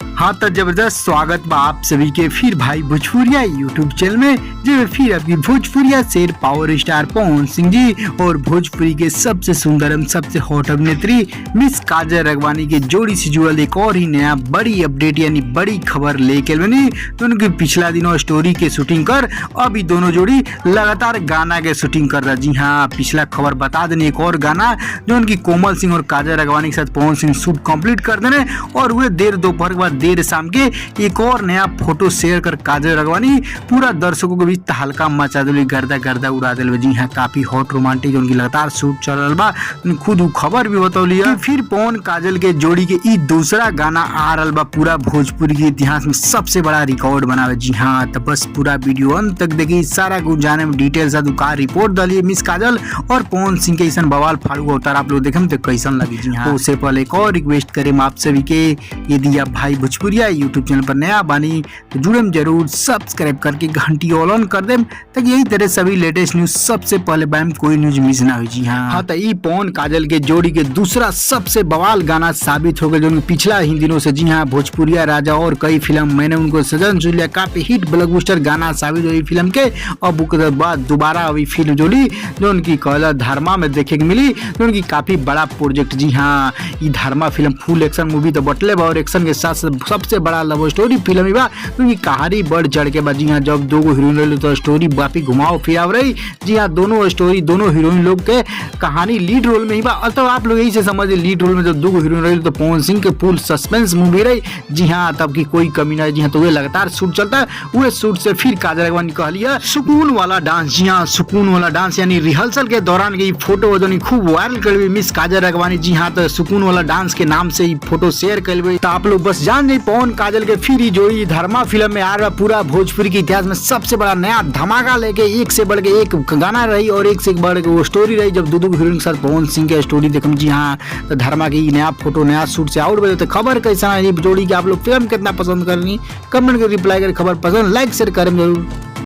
हाँ तो जबरदस्त स्वागत बा आप सभी के फिर भाई भोजपुरिया यूट्यूब चैनल में, जो फिर आपकी भोजपुरिया शेर पावर स्टार पवन सिंह जी और भोजपुरी के सबसे सुंदर एवं सबसे हॉट अभिनेत्री मिस काजल राघवानी के जोड़ी से जुड़ल एक और ही नया बड़ी अपडेट यानी बड़ी खबर लेके बनी। तो उनकी पिछला दिनों स्टोरी के शूटिंग कर अभी दोनों जोड़ी लगातार गाना के शूटिंग कर रहा। जी हाँ, पिछला खबर बता देने एक और गाना जो उनकी कोमल सिंह और काजल राघवानी के साथ पवन सिंह शूट कंप्लीट कर देने और वे देर दोपहर के बाद देर शाम के एक और नया फोटो शेयर कर काजल राघवानी पूरा दर्शकों के बीच तहलका मचा दिली, गर्दा गर्दा उड़ा दिल। जी हाँ, काफी हॉट रोमांटिक उनकी लगातार शूट चल रहा बा। खुद वो खबर भी बतौली है फिर पवन काजल के जोड़ी के ई दूसरा गाना आ रहा बा, पूरा भोजपुरी के इतिहास में सबसे बड़ा रिकॉर्ड बनावे। जी हाँ, तो बस पूरा वीडियो अंत तक देखिए, सारा कुछ जाने में डिटेल साथ का रिपोर्ट डालिए मिस काजल और पवन सिंह के ऐसा बवाल फाड़ू अवतार आप लोग देखें तो कैसन लगी। जी हाँ, तो उससे पहले एक और रिक्वेस्ट करें आप सभी के, यदि आप भाई भोजपुरिया यूट्यूब चैनल पर नया बानी तो जुड़े जरूर, सब्सक्राइब करके घंटी ऑन कर दें ताकि यही तरह सभी लेटेस्ट न्यूज सबसे पहले बैम कोई न्यूज मिस ना हो। जी हाँ, तो ये पवन काजल के जोड़ी के दूसरा सबसे बवाल गाना साबित हो गया, जो पिछला ही दिनों से जी हाँ भोजपुरिया राजा और कई फिल्म मैंने उनको सजन सुलिया काफी हिट ब्लॉकबस्टर गाना साबित हुई फिल्म के। अब उसके बाद दोबारा अभी फिल्म जोड़ी जो उनकी कलर धर्मा में देखे को मिली, जो उनकी काफी बड़ा प्रोजेक्ट। जी हाँ, ये धर्मा फिल्म फुल एक्शन मूवी तो बटले बा और एक्शन के साथ सबसे बड़ा लव स्टोरी फिल्म ही बा, क्योंकि कहानी बढ़ चढ़ के बा। जी हाँ, जब दो हीरोइन रही तो स्टोरी काफी घुमाव फिराव रही। जी हाँ, दोनों स्टोरी दोनों हीरोइन लोग के कहानी लीड रोल में ही बा। तो आप लोग यही से समझिए लीड रोल में जब दो हीरोइन रही तो पवन सिंह के फुल सस्पेंस मूवी रही। जी हाँ, तब की कोई कमी नहीं। जी हाँ, तो वे लगातार शूट चलता है, वो शूट से फिर काजल राघवानी कह लिया सुकून वाला डांस। जी हाँ, सुकून वाला डांस यानी रिहर्सल के दौरान की फोटो जो खूब वायरल कर मिस काजल राघवानी। जी हाँ, तो सुकून वाला डांस के नाम से फोटो शेयर कर। तो आप लोग बस जान जाइए पवन काजल के फिर जोड़ी धर्मा फिल्म में आ रहा, पूरा भोजपुरी के इतिहास में सबसे बड़ा नया धमाका लेके एक से बढ़ के एक गाना रही और एक से बढ़ के वो स्टोरी रही, जब दो हीरोइन के साथ पवन सिंह के स्टोरी देखम। जी हाँ, तो धर्मा की नया फोटो नया शूट से आउट बजे। तो खबर कैसा है ये जोड़ी की, आप लोग फिल्म कितना पसंद करनी, कमेंट कर रिप्लाई कर, खबर पसंद लाइक शेयर करें जरूर।